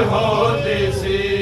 होती सी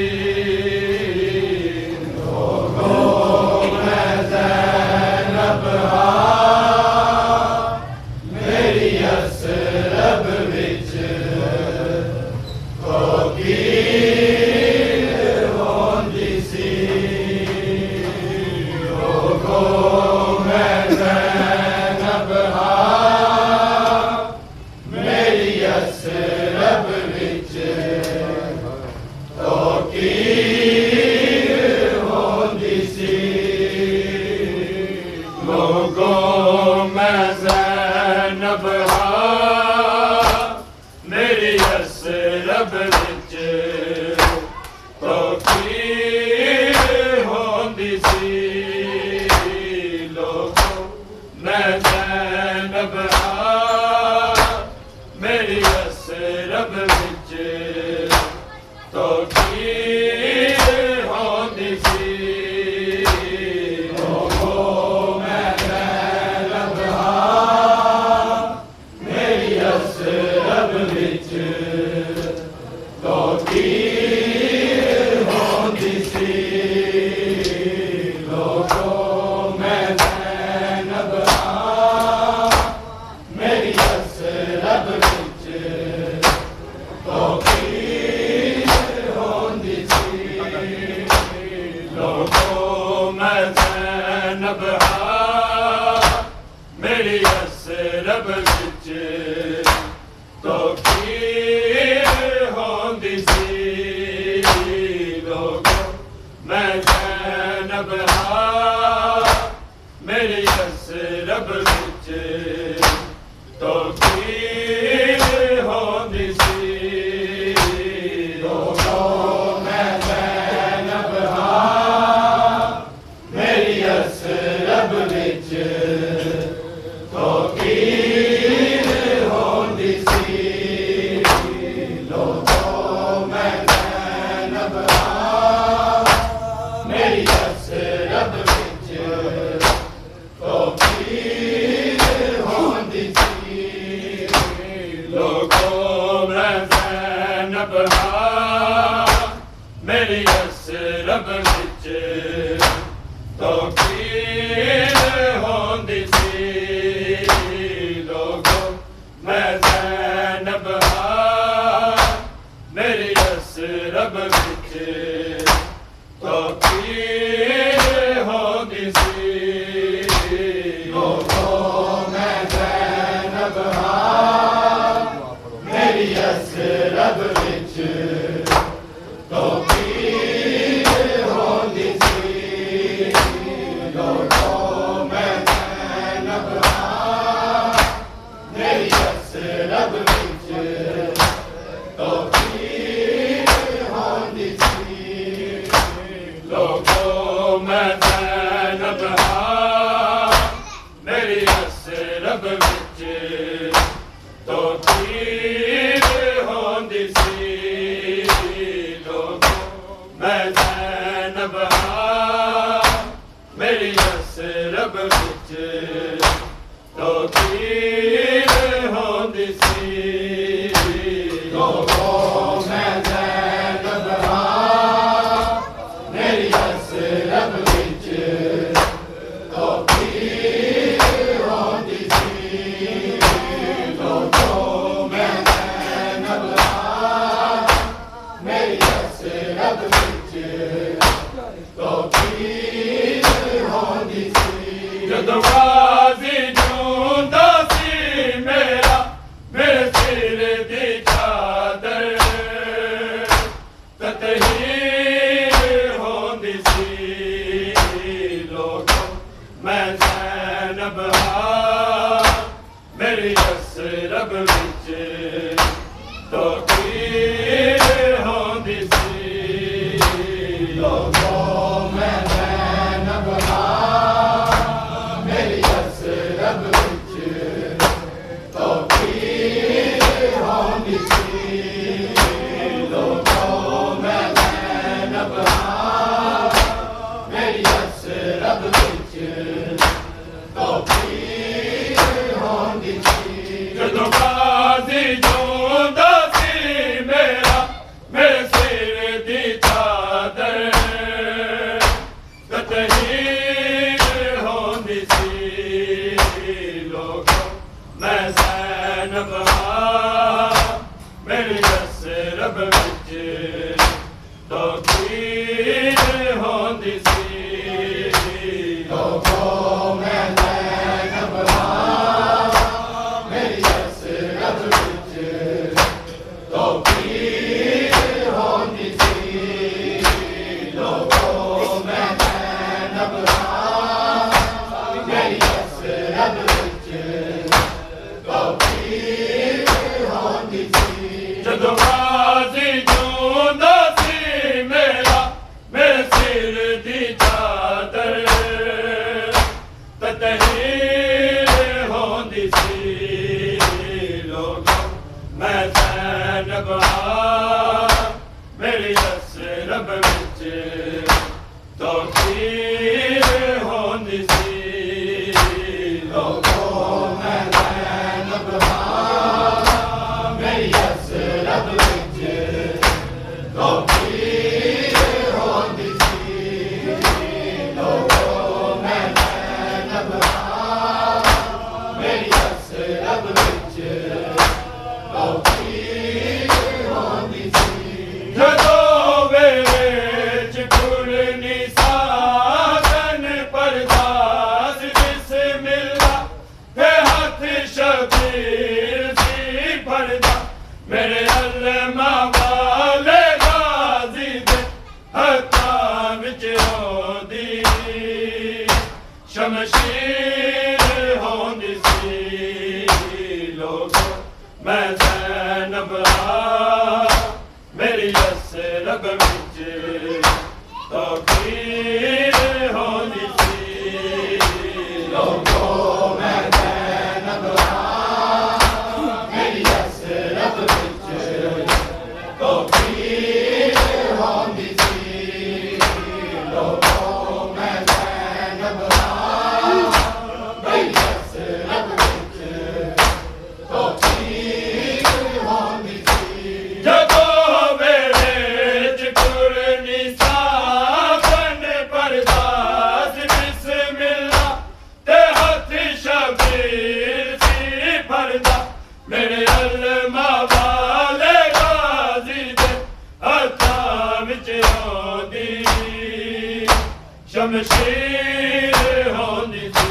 Oh तो पीर होंदी सी लोगों में ज़ैनब मेरी असरत विच तो पीर होंदी सी लोगों में ज़ैनब मेरी असरत विच तो पीर होंदी सी जदों गाज़ी जूंदा सी मेरा मेरे सिर दी चादर तहीर होंदी सी लोगों मैं ज़ैनब मेरी असरब विच तो पीर होंदी सी लोगों में ज़ैनब मेरी असरत विच तो पीर होंदी सी लोगों में ज़ैनब मेरी असरत विच तो पीर होंदी सी जदों वेच कुरनी साधन परदास बिस्मिल्ला ते हाथ शबीर सी फरदा मेरे अल्लमा वाले गाज़ी दे हत्थां विच होंदी शमशीर होंदी सी लोगों मैं ज़ैनब मेरी असरब विच तो पीर होंदी सी लोगों में ज़ैनब मेरी असरत विच तो पीर होंदी सी लोगों में ज़ैनब मेरी असरत विच तो पीर होंदी सी जदों वेच कुरनी साधन परदास बिस्मिल्ला ते हाथ शबीर सी फरदा मेरे अल्लमा वाले गाज़ी दे हत्थां विच होंदी शमशीर होंदी सी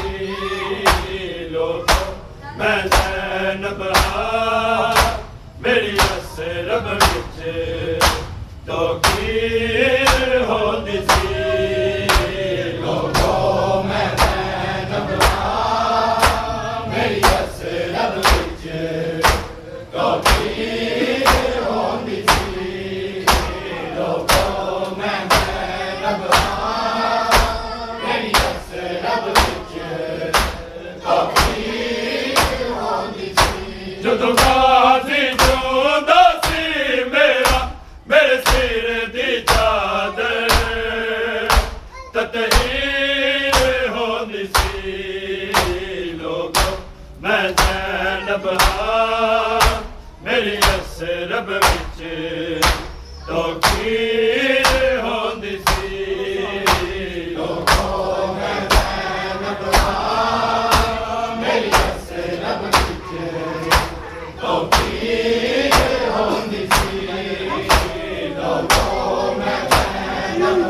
लोगों मैं ज़ैनब मेरी असरब विच तो पीर होंदी सी लोगों में ज़ैनब मेरी असरत विच तो पीर होंदी सी लोगों में ज़ैनब मेरी असरत विच तो पीर होंदी सी जदों गाज़ी जूंदा सी मेरा मेरे सिर दी चादर तहीर होंदी सी लोगों मैं ज़ैनब मेरी असरब विच तो पीर होंदी सी लोगों में ज़ैनब मेरी असरत विच तो पीर होंदी सी लोगों में ज़ैनब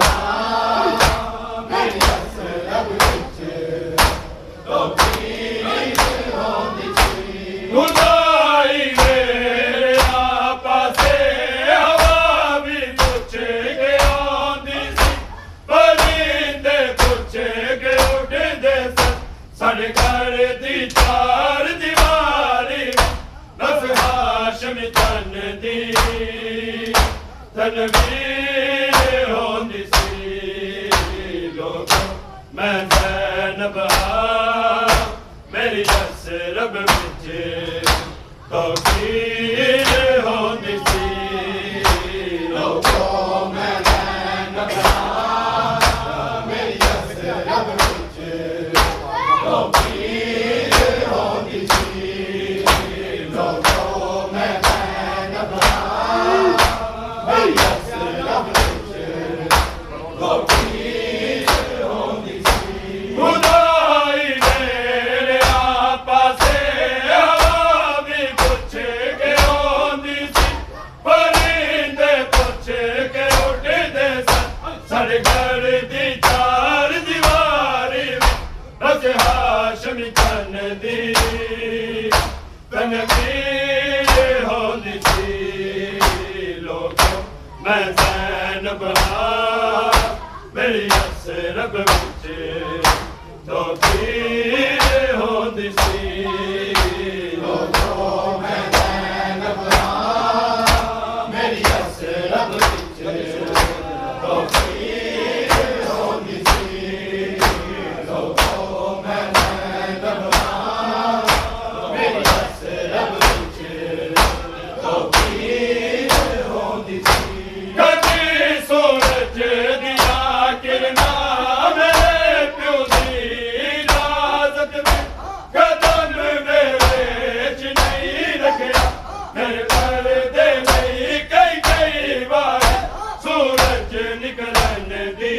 मेरी असरत विच तो पीर होंदी सी खुदाई मेरे पासे हवा भी पुछ के आंदी सी परिंदे पुछ के उड़दे सन साडे घर दी चार दीवारी नस हाशम तन दी तनवीर होंदी सी लोगों मैं ज़ैनब मेरी असरब विच तो पीर होंदी सी लोगों में ज़ैनब मेरी असरत विच तो पीर होंदी सी लोगों में ज़ैनब मेरी असरत विच तो पीर होंदी सी खुदाई मेरे पासे हवा भी पुछ मैं ज़ैनब हाँ मेरी यसरब विच तो पीर होंदी सी मैं ज़ैनब हाँ मेरी यसरब विच तो पीर होंदी सी मैं ज़ैनब हाँ मेरी यसरब विच तो पीर होंदी सी कदी सूरज दिया किरणा मेरे प्यो दी इजाजत में कदम मेरे च नहीं रखया मेरे पर्दे नहीं कई बार सूरज निकलन दी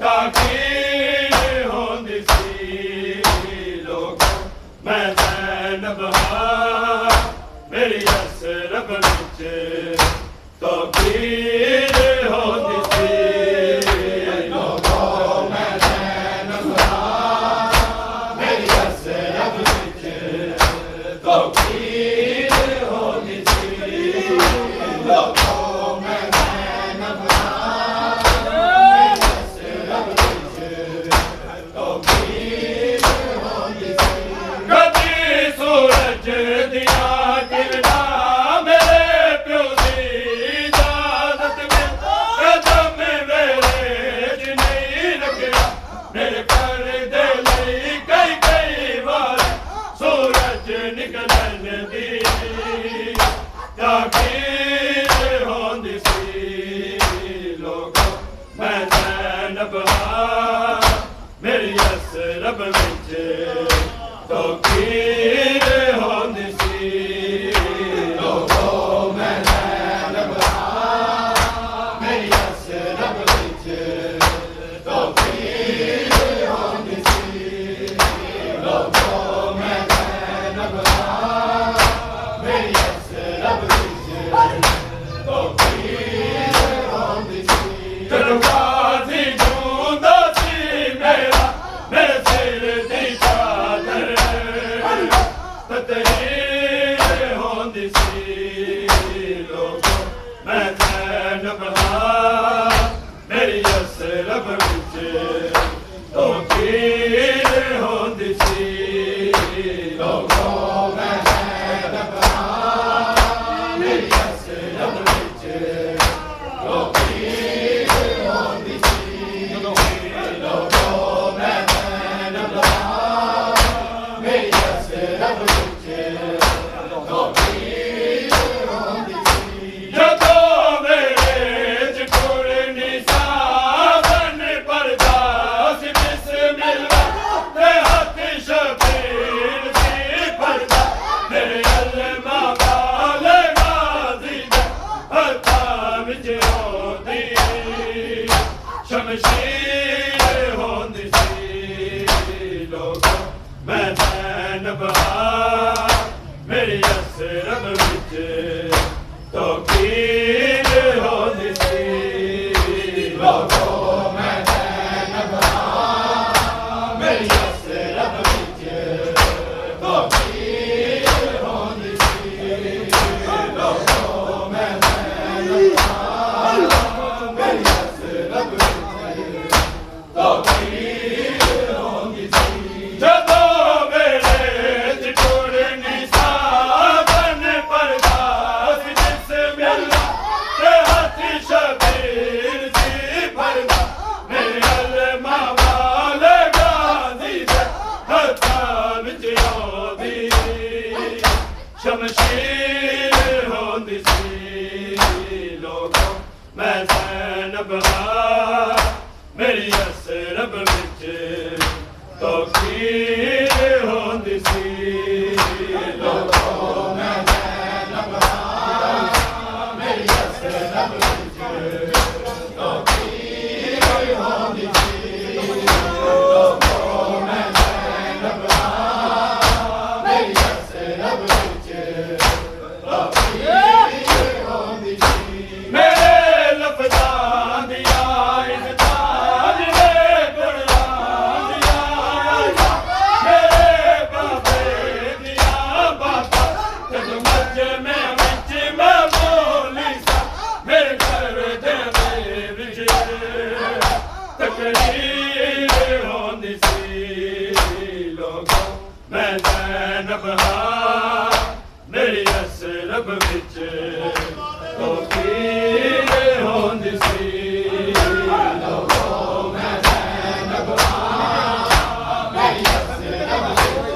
ताकीर होंदी सी लोगों मैं ज़ैनब हाँ मेरी यसरब विच तो पीर होंदी सी मैं ज़ैनब हाँ मेरी यसरब विच तो पीर होंदी सी मैं ज़ैनब हाँ मेरी यसरब विच तो पीर होंदी सी कदी सूरज दिया किरणा मेरे प्यो दी इजाजत में कदम मेरे च नहीं रखया मेरे पर्दे लई कई बार सूरज निकलन दी ताकीर होंदी सी लोगों मैं ज़ैनब हाँ मेरी यसरब विच तो पीर होंदी सी मैं ज़ैनब हाँ मेरी यसरब विच तो पीर होंदी सी मैं ज़ैनब हाँ मेरी यसरब विच तो पीर होंदी सी दरवाज़ी जूंदा सी मेरा मेरे सिर दी चादर ततहीर होंदी सी लोगों मैं ज़ैनब हाँ मेरी यसरब विच तो पीर होंदी सी मैं ज़ैनब हाँ मेरी यसरब विच तो पीर होंदी सी मैं ज़ैनब हाँ मेरी यसरब विच तो पीर होंदी सी जदों मेरे च कुड़नी सावन परदास बिस्मिल्लाह ते हथ शबीर सी फरदा मेरे अल्लामा वाले गाज़ी दे हत्थां विच होंदी शमशीर होंदी सी लोगों मैं ज़ैनब हाँ मेरी यसरब विच तो पीर होंदी सी मैं ज़ैनब हाँ मेरी यसरब विच तो पीर होंदी सी मैं ज़ैनब हाँ मेरी यसरब विच तो पीर होंदी सी जदों मेरे च कुड़नी सावन परदास बिस्मिल्लाह ते हथ शबीर सी फरदा मेरे अल्लामा वाले गाज़ी दे हत्थां विच होंदी शमशीर होंदी सी लोगों मैं ज़ैनब हाँ मेरी यसरब विच तो पीर होंदी सी मैं ज़ैनब हाँ मेरी यसरब विच तो पीर होंदी सी मैं ज़ैनब हाँ मेरी यसरब विच तो पीर होंदी सी मेरे लफ्ज़ां दिया इज़्ज़त ने कुरान दिया मेरे बाबे दिया बाबा जद मज में विच मैं बोली सा तकरीर होंदी सी लोगों मैं ज़ैनब हां मेरी असरब विच तकरीर होंदी सी लोगों मैं ज़ैनब हां मेरी असरब विच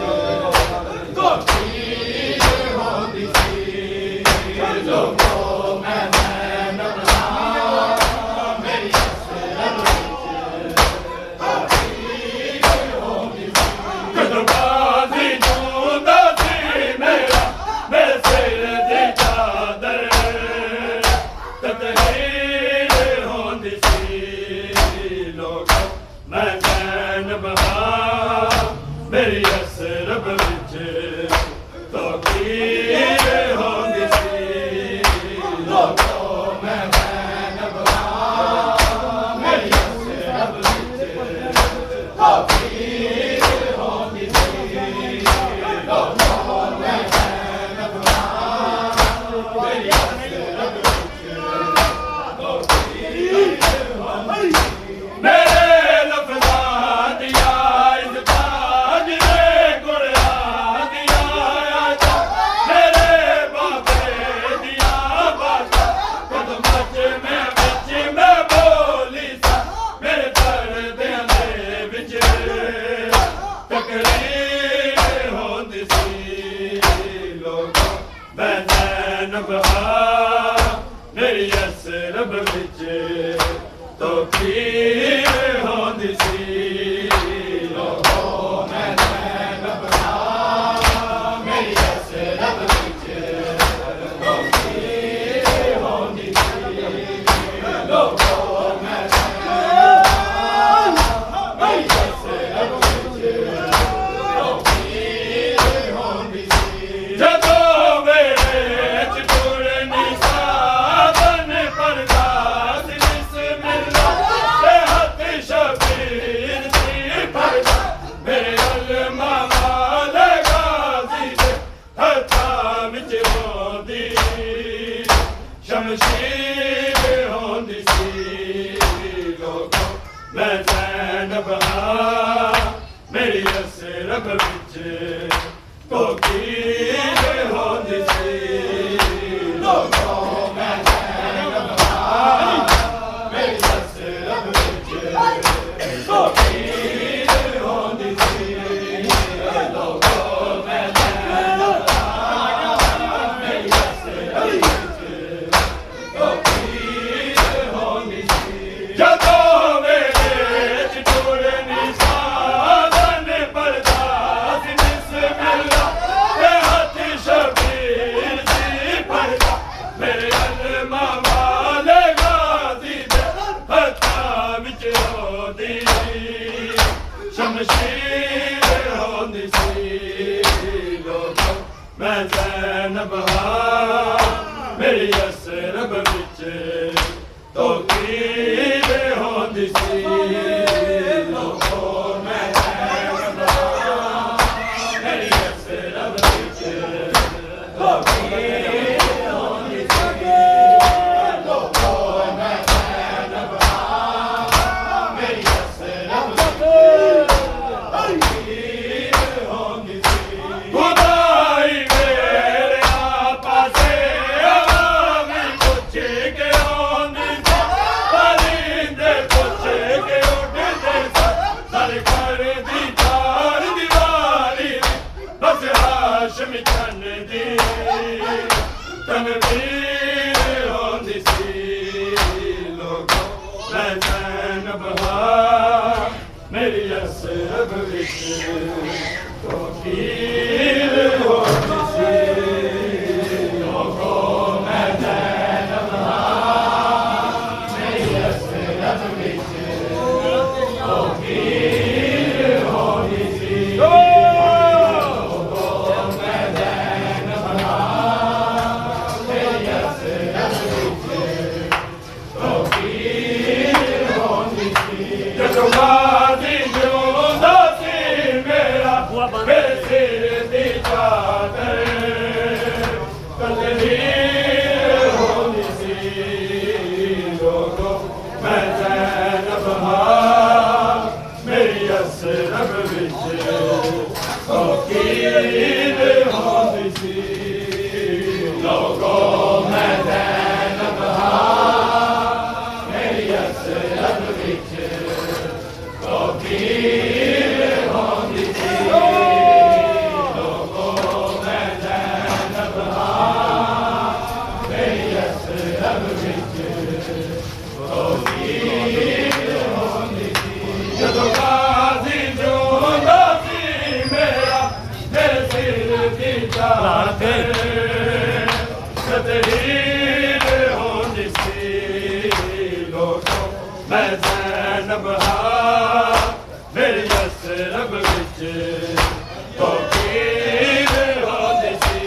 तकरीर होंदी सी लोगों मैं ज़ैनब हां मेरी असरब विच तकरीर होंदी सी कदों बाज़ी जूंदा सी मेरा मेरे सिर दी चादर तकरीर होंदी सी लोगों मैं ज़ैनब हां मेरी असरब विच तकरीर होंदी सी लोगों मैं ज़ैनब हां मेरी असरब विच तकरीर होंदी सी लोगों मैं ज़ैनब हां मेरी असरब विच तकरीर होंदी सी मेरे लफ्ज़ां दिया इज़्ज़त जिले कुरान दिया आयता मेरे बाबे दिया बाता कदमां च मैं बोली सा मेरे पर्दियां दे विच तकरीर होंदी सी लोगों मैं ज़ैनब हां मेरी असरब विच तकरीर होंदी सी लोगों मैं ज़ैनब हां मेरी असरब विच तकरीर होंदी सी लोगों मैं ज़ैनब हां मेरी असरब विच तकरीर होंदी सी जदों मेरे च टुरनी साधन परदास बिस्मिल्लाह ते हथ शबीर दी फरदा मेरे अलमा वाले गाज़ी दे हत्थां विच होंदी शमशीर होंदी सी लोगों मैं ज़ैनब हां मेरी असरब विच तकरीर होंदी सी लोगों मैं ज़ैनब हां मेरी असरब विच तकरीर होंदी सी लोगों मैं ज़ैनब हां मेरी असरब विच तकरीर होंदी सी जदों मेरे च टुरनी साधन परदास बिस्मिल्लाह ते हथ शबीर दी फरदा मेरे अलमा वाले गाज़ी दे हत्थां विच होंदी शमशीर होंदी सी लोगों मैं ज़ैनब हां मेरी असरब विच तकरीर होंदी सी लोगों मैं ज़ैनब हां मेरी असरब विच तकरीर होंदी सी लोगों मैं ज़ैनब हां मेरी असरब विच तकरीर होंदी सी खुदाई मेरे पासे आवाज़ पुछ के आंदी सा परिंदे पुछ के उड़दे सा सरकार दी चार दीवारी बस हाशम चन दी तनवीर होंदी सी लोगों मैं ज़ैनब हां मेरी असरब विच तकरीर होंदी सी लोगों मैं ज़ैनब हां मेरी असरब विच तकरीर होंदी सी लोगों मैं ज़ैनब हां मेरी असरब विच तकरीर होंदी सी जदों गाज़ी जूंदा सी मेरा मेरे सिर दी चादर तकरीर होंदी सी लोगों मैं ज़ैनब हां ਫਕੀਰ ਹੁੰਦੀ ਸੀ ਲੋਗੋ ਮੈਂ ਜ਼ੈਨ ਬਹਾਰ ਮੇਰੀ ਅਸਰਤ ਵਿੱਚ ਫਕੀਰ ਹੁੰਦੀ ਸੀ ਲੋਗੋ ਮੈਂ ਜ਼ੈਨ ਬਹਾਰ ਮੇਰੀ ਅਸਰਤ ਵਿੱਚ ਫਕੀਰ ਹੁੰਦੀ ਸੀ ਜਦੋਂ ਗਾਜ਼ੀ ਜਿਉਂਦਾ ਸੀ ਮੇਰਾ ਮੇਰੇ ਸਿਰ ਦੀ ਚਾਦਰ ਤਦਰੀਰ ਹੁੰਦੀ ਸੀ ਲੋਗੋ ਮੈਂ ਜ਼ੈਨਬ ਹਾਂ ਮੇਰੀ ਅਸਰਬ ਵਿੱਚ ਫਕੀਰ ਹੁੰਦੀ ਸੀ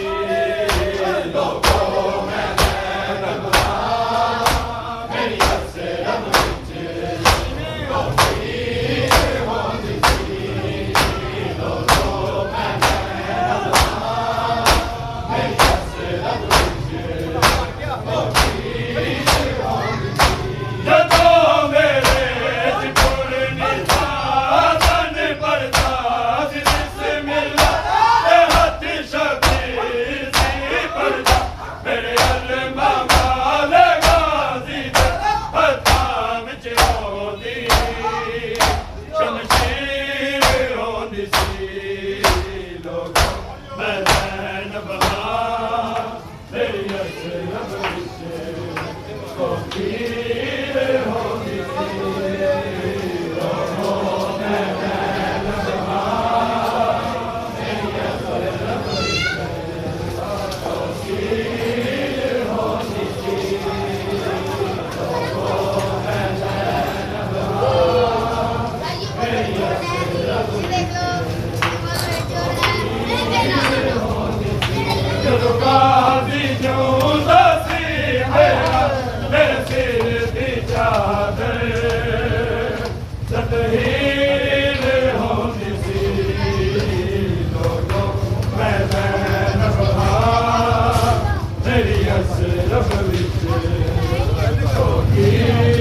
ਲੋਗੋ ਮੈਂ ਜ਼ੈਨਬ ਹਾਂ ਮੇਰੀ ਅਸਰਬ ਵਿੱਚ ਫਕੀਰ ਹੁੰਦੀ ਸੀ ਲੋਗੋ ਮੈਂ ਜ਼ੈਨਬ ਹਾਂ ਮੇਰੀ ਅਸਰਬ ਵਿੱਚ ਜਦੋਂ ਮੇਰੇ ਚੁਰਨੀ ਸਾਧਨ ਪਰਦਾ ਸੀ ਬਿਸਮਿਲ੍ਲਾ ਤੇ ਹੱਥ ਸ਼ਬੀਰ ਸੀ ਪਰਦਾ ਮੇਰੇ ਅਲਮਾ ਵਾਲੇ ਗਾਜ਼ੀ ਦੇ ਹੱਥਾਂ ਵਿੱਚ ਹੋਂਦੀ ਸ਼ਮਸ਼ੀਰ ਹੋਂਦੀ ਸੀ ਲੋਗੋ ਮੈਂ ਜ਼ੈਨਬ ਹਾਂ ਮੇਰੀ ਅਸਰਬ ਵਿੱਚ ਫਕੀਰ ਹੁੰਦੀ ਸੀ ਲੋਗੋ ਮੈਂ ਜ਼ੈਨਬ ਹਾਂ ਮੇਰੀ ਅਸਰਬ ਵਿੱਚ ਫਕੀਰ ਹੁੰਦੀ ਸੀ ਲੋਗੋ ਮੈਂ ਜ਼ੈਨਬ ਹਾਂ ਮੇਰੀ ਅਸਰਬ ਵਿੱਚ ਜਦੋਂ ਗਾਜ਼ੀ ਜਿਉਂਦਾ ਸੀ ਮੇਰਾ ਮੇਰੇ ਸਿਰ ਦੀ ਚਾਦਰ ਤਦਹੀਰ ਹੁੰਦੀ ਸੀ ਲੋਗੋ ਮੈਂ ਜ਼ੈਨਬ ਹਾਂ ਮੇਰੀ ਅਸਰਬ ਵਿੱਚ ਫਕੀਰ